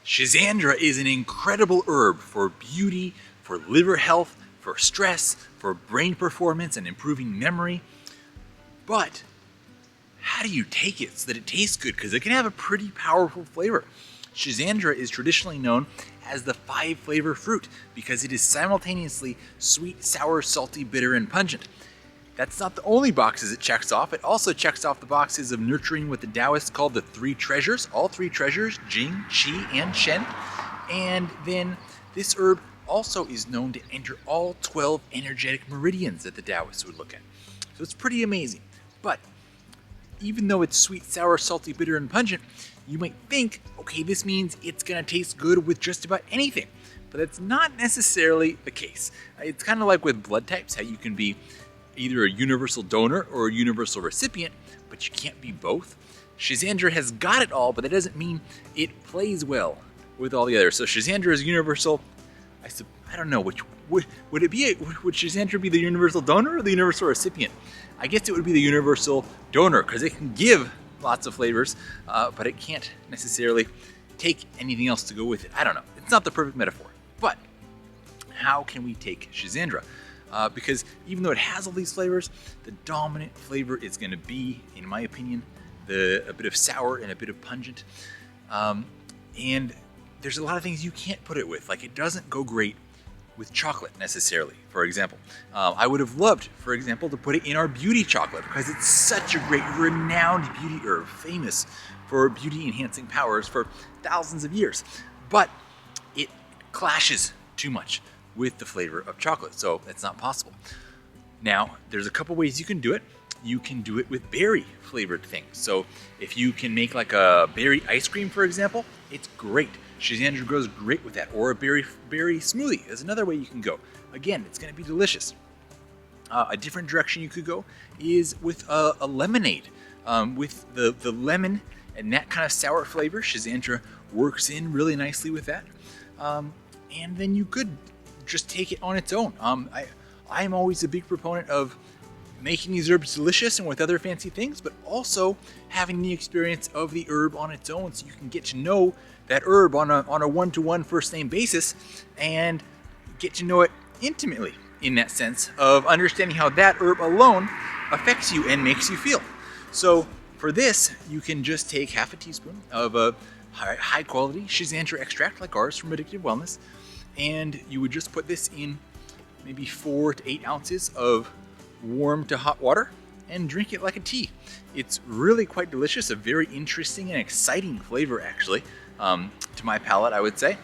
Schizandra is an incredible herb for beauty, for liver health, for stress, for brain performance and improving memory. But how do you take it so that it tastes good? Because it can have a pretty powerful flavor. Schizandra is traditionally known as the 5-flavor fruit because it is simultaneously sweet, sour, salty, bitter, and pungent. That's not the only boxes it checks off. It also checks off the boxes of nurturing what the Taoists call the 3 treasures, all 3 treasures, Jing, Qi, and Shen. And then this herb also is known to enter all 12 energetic meridians that the Taoists would look at. So it's pretty amazing. But even though it's sweet, sour, salty, bitter, and pungent, you might think, okay, this means it's gonna taste good with just about anything. But that's not necessarily the case. It's kind of like with blood types, how you can be either a universal donor or a universal recipient, but you can't be both. Schizandra has got it all, but that doesn't mean it plays well with all the others. So Schizandra is universal. I don't know, which would Schizandra be the universal donor or the universal recipient? I guess it would be the universal donor because it can give lots of flavors, but it can't necessarily take anything else to go with it. I don't know. It's not the perfect metaphor. But how can we take Schizandra? Because even though it has all these flavors, the dominant flavor is going to be, in my opinion, a bit of sour and a bit of pungent. And there's a lot of things you can't put it with. Like, it doesn't go great with chocolate necessarily, for example. I would have loved, for example, to put it in our beauty chocolate because it's such a great, renowned beauty herb, famous for beauty-enhancing powers for thousands of years. But it clashes too much with the flavor of chocolate, so that's not possible. Now, there's a couple ways you can do it. You can do it with berry flavored things. So if you can make like a berry ice cream, for example, it's great. Schizandra goes great with that. Or a berry smoothie is another way you can go. Again, it's going to be delicious. A different direction you could go is with a lemonade. With the lemon and that kind of sour flavor, Schizandra works in really nicely with that. And then you could just take it on its own. I'm always a big proponent of making these herbs delicious and with other fancy things, but also having the experience of the herb on its own so you can get to know that herb on a one-to-one first name basis and get to know it intimately in that sense of understanding how that herb alone affects you and makes you feel. So for this, you can just take half a teaspoon of a high quality Schizandra extract like ours from Addictive Wellness, and you would just put this in maybe 4 to 8 ounces of warm to hot water and drink it like a tea. It's really quite delicious, a very interesting and exciting flavor actually, to my palate, I would say.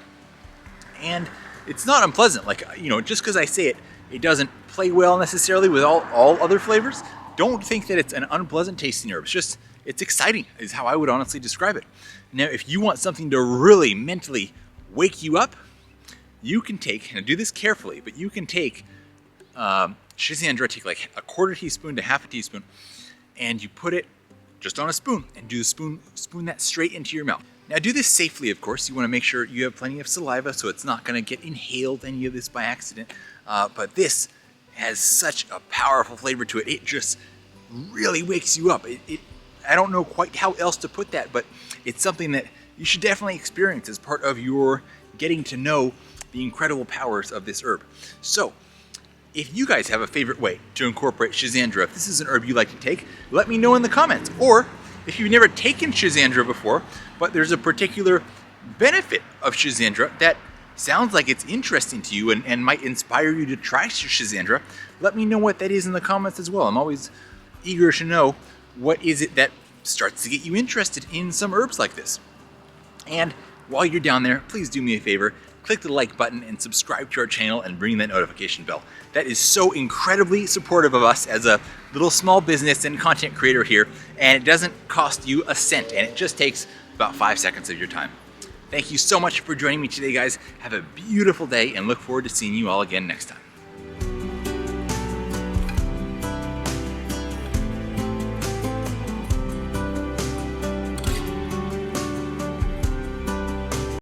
And it's not unpleasant, like, just because I say it, it doesn't play well necessarily with all other flavors. Don't think that it's an unpleasant tasting herb. It's exciting is how I would honestly describe it. Now, if you want something to really mentally wake you up, you can take, and do this carefully, but you can take Schizandra, take like a 1/4 teaspoon to half a teaspoon, and you put it just on a spoon and do the spoon that straight into your mouth. Now do this safely, of course. You want to make sure you have plenty of saliva so it's not going to get inhaled any of this by accident. But this has such a powerful flavor to it. It just really wakes you up. I don't know quite how else to put that, but it's something that you should definitely experience as part of your getting to know the incredible powers of this herb. So, if you guys have a favorite way to incorporate Schizandra, if this is an herb you like to take, let me know in the comments. Or, if you've never taken Schizandra before, but there's a particular benefit of Schizandra that sounds like it's interesting to you and might inspire you to try Schizandra, let me know what that is in the comments as well. I'm always eager to know what is it that starts to get you interested in some herbs like this. And while you're down there, please do me a favor, click the like button and subscribe to our channel and ring that notification bell. That is so incredibly supportive of us as a little small business and content creator here, and it doesn't cost you a cent, and it just takes about 5 seconds of your time. Thank you so much for joining me today, guys. Have a beautiful day and look forward to seeing you all again next time.